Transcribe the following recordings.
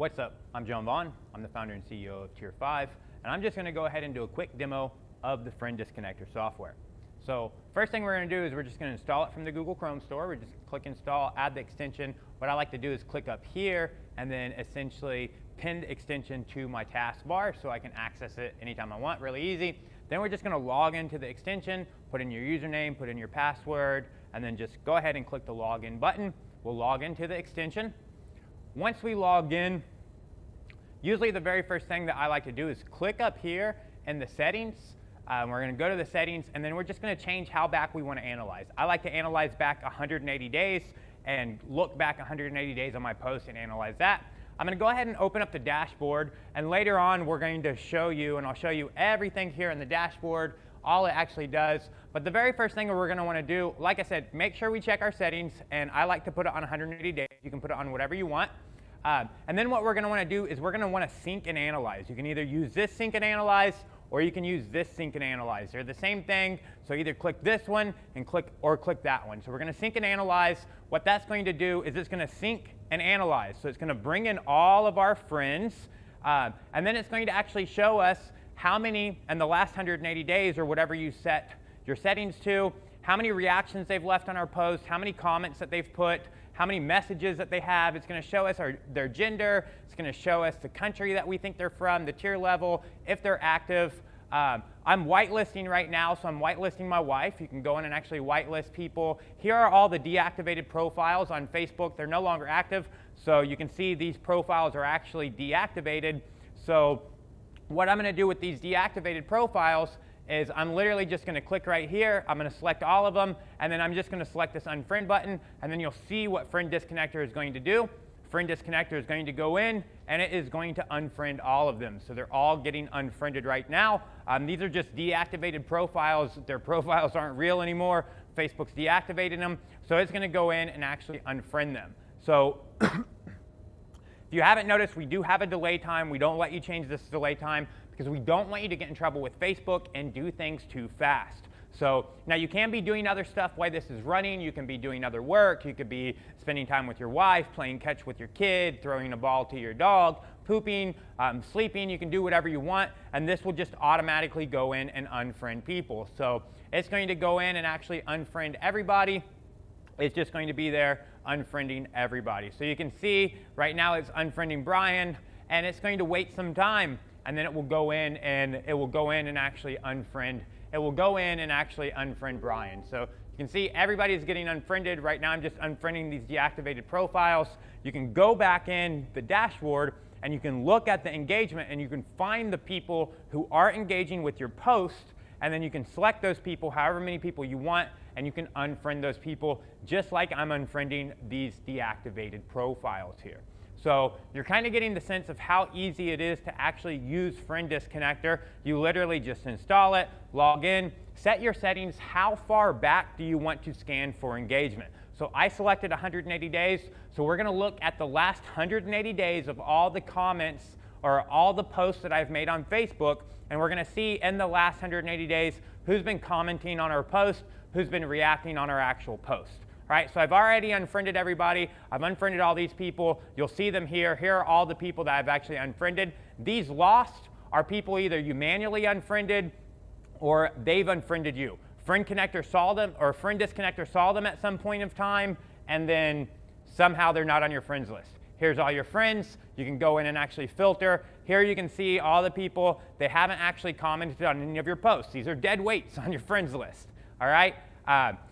What's up? I'm John Vaughn. I'm the founder and CEO of Tier 5, and I'm just going to go ahead and do a quick demo of the Friend Disconnector software. So first thing we're going to do is we're just going to install it from the Google Chrome store. We're just click install, add the extension. What I like to do is click up here and then essentially pin the extension to my taskbar so I can access it anytime I want, really easy. Then we're just going to log into the extension, put in your username, put in your password, and then just go ahead and click the login button. We'll log into the extension. Once we log in, usually the very first thing that I like to do is click up here in the settings. We're going to go to the settings, and then we're just going to change how back we want to analyze. I like to analyze back 180 days and look back 180 days on my post and analyze that. I'm going to go ahead and open up the dashboard, and later on we're going to show you, and I'll show you everything here in the dashboard, all it actually does. But the very first thing we're going to want to do, like I said, make sure we check our settings, and I like to put it on 180 days. You can put it on whatever you want. And then what we're going to want to do is we're going to want to sync and analyze. You can either use this sync and analyze, or you can use this sync and analyze. They're the same thing, so either click this one and click that one. So we're going to sync and analyze. What that's going to do is it's going to sync and analyze. So it's going to bring in all of our friends, and then it's going to actually show us how many in the last 180 days or whatever you set your settings to, how many reactions they've left on our post, how many comments that they've put, how many messages that they have. It's going to show us their gender. It's going to show us the country that we think they're from, the tier level, if they're active. I'm whitelisting right now, so I'm whitelisting my wife. You can go in and actually whitelist people. Here are all the deactivated profiles on Facebook. They're no longer active, so you can see these profiles are actually deactivated. So what I'm going to do with these deactivated profiles is I'm literally just going to click right here. I'm going to select all of them, and then I'm just going to select this unfriend button, and then you'll see what Friend Disconnector is going to do. Friend Disconnector is going to go in, and it is going to unfriend all of them. So they're all getting unfriended right now. These are just deactivated profiles. Their profiles aren't real anymore. Facebook's deactivated them. So it's going to go in and actually unfriend them. So if you haven't noticed, we do have a delay time. We don't let you change this delay time because we don't want you to get in trouble with Facebook and do things too fast. So now you can be doing other stuff while this is running. You can be doing other work. You could be spending time with your wife, playing catch with your kid, throwing a ball to your dog, pooping, sleeping. You can do whatever you want, and this will just automatically go in and unfriend people. So it's going to go in and actually unfriend everybody. It's just going to be there unfriending everybody. So you can see right now it's unfriending Brian, and it's going to wait some time, and then it will go in and actually unfriend. It will go in and actually unfriend Brian. So you can see everybody's getting unfriended. Right now I'm just unfriending these deactivated profiles. You can go back in the dashboard and you can look at the engagement and you can find the people who are engaging with your post, and then you can select those people, however many people you want, and you can unfriend those people just like I'm unfriending these deactivated profiles here. So you're kind of getting the sense of how easy it is to actually use Friend Disconnector. You literally just install it, log in, set your settings. How far back do you want to scan for engagement? So I selected 180 days, so we're going to look at the last 180 days of all the comments or all the posts that I've made on Facebook, and we're going to see in the last 180 days who's been commenting on our post, who's been reacting on our actual post. All right, so I've already unfriended everybody. I've unfriended all these people. You'll see them here. Here are all the people that I've actually unfriended. These lost are people either you manually unfriended or they've unfriended you. Friend Disconnector saw them at some point of time, and then somehow they're not on your friends list. Here's all your friends. You can go in and actually filter. Here you can see all the people. They haven't actually commented on any of your posts. These are dead weights on your friends list. All right.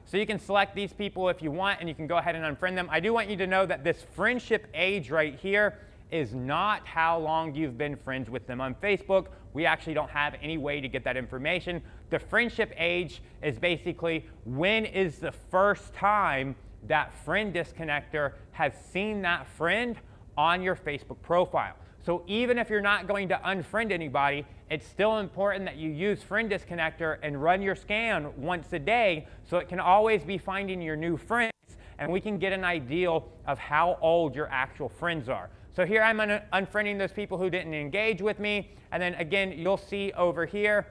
So you can select these people if you want, and you can go ahead and unfriend them. I do want you to know that this friendship age right here is not how long you've been friends with them on Facebook. We actually don't have any way to get that information. The friendship age is basically when is the first time that Friend Disconnector has seen that friend on your Facebook profile. So even if you're not going to unfriend anybody, it's still important that you use Friend Disconnector and run your scan once a day so it can always be finding your new friends, and we can get an idea of how old your actual friends are. So here I'm unfriending those people who didn't engage with me, and then again, you'll see over here,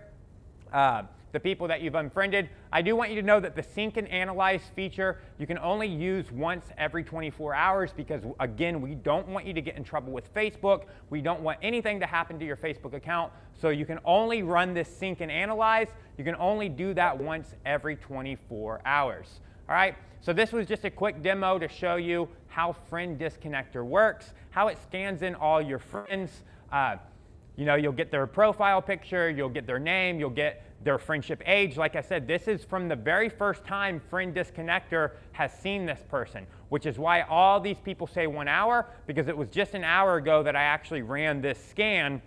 the people that you've unfriended. I do want you to know that the sync and analyze feature you can only use once every 24 hours because, again, we don't want you to get in trouble with Facebook. We don't want anything to happen to your Facebook account. So you can only run this sync and analyze. You can only do that once every 24 hours. All right, so this was just a quick demo to show you how Friend Disconnector works, how it scans in all your friends. You know, you'll get their profile picture, you'll get their name, you'll get their friendship age. Like I said, this is from the very first time Friend Disconnector has seen this person, which is why all these people say 1 hour, because it was just an hour ago that I actually ran this scan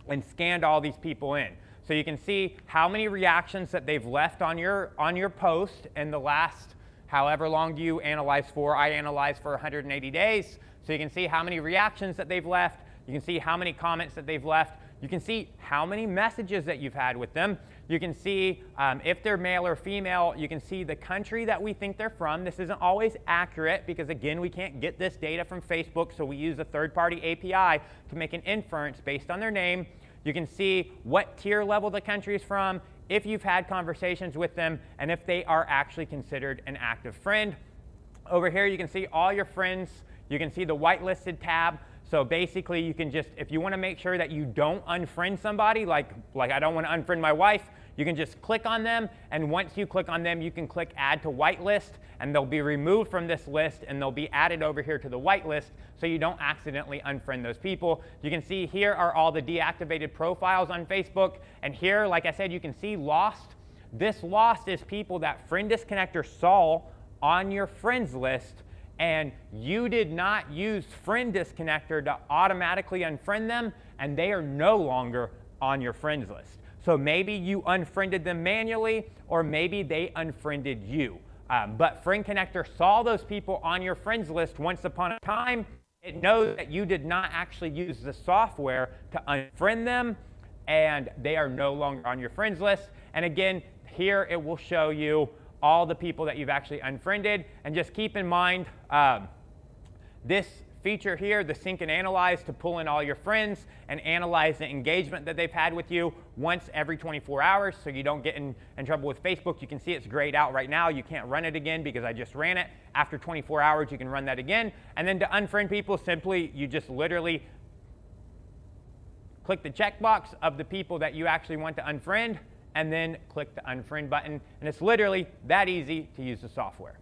and scanned all these people in. So you can see how many reactions that they've left on your post in the last however long do you analyze for. I analyze for 180 days. So you can see how many reactions that they've left. You can see how many comments that they've left. You can see how many messages that you've had with them. You can see if they're male or female. You can see the country that we think they're from. This isn't always accurate because, again, we can't get this data from Facebook, so we use a third-party API to make an inference based on their name. You can see what tier level the country is from, if you've had conversations with them, and if they are actually considered an active friend. Over here, you can see all your friends. You can see the whitelisted tab. So basically, you can just, if you want to make sure that you don't unfriend somebody, like I don't want to unfriend my wife, you can just click on them, and once you click on them, you can click Add to Whitelist, and they'll be removed from this list, and they'll be added over here to the whitelist, so you don't accidentally unfriend those people. You can see here are all the deactivated profiles on Facebook, and here, like I said, you can see lost. This lost is people that Friend Disconnector saw on your friends list, and you did not use Friend Disconnector to automatically unfriend them, and they are no longer on your friends list. So maybe you unfriended them manually, or maybe they unfriended you. But Friend Connector saw those people on your friends list once upon a time. It knows that you did not actually use the software to unfriend them, and they are no longer on your friends list. And again, here it will show you all the people that you've actually unfriended. And just keep in mind, this feature here, the sync and analyze, to pull in all your friends and analyze the engagement that they've had with you once every 24 hours so you don't get in trouble with Facebook. You can see it's grayed out right now. You can't run it again because I just ran it. After 24 hours, you can run that again. And then to unfriend people, simply, you just literally click the checkbox of the people that you actually want to unfriend, and then click the unfriend button. And it's literally that easy to use the software.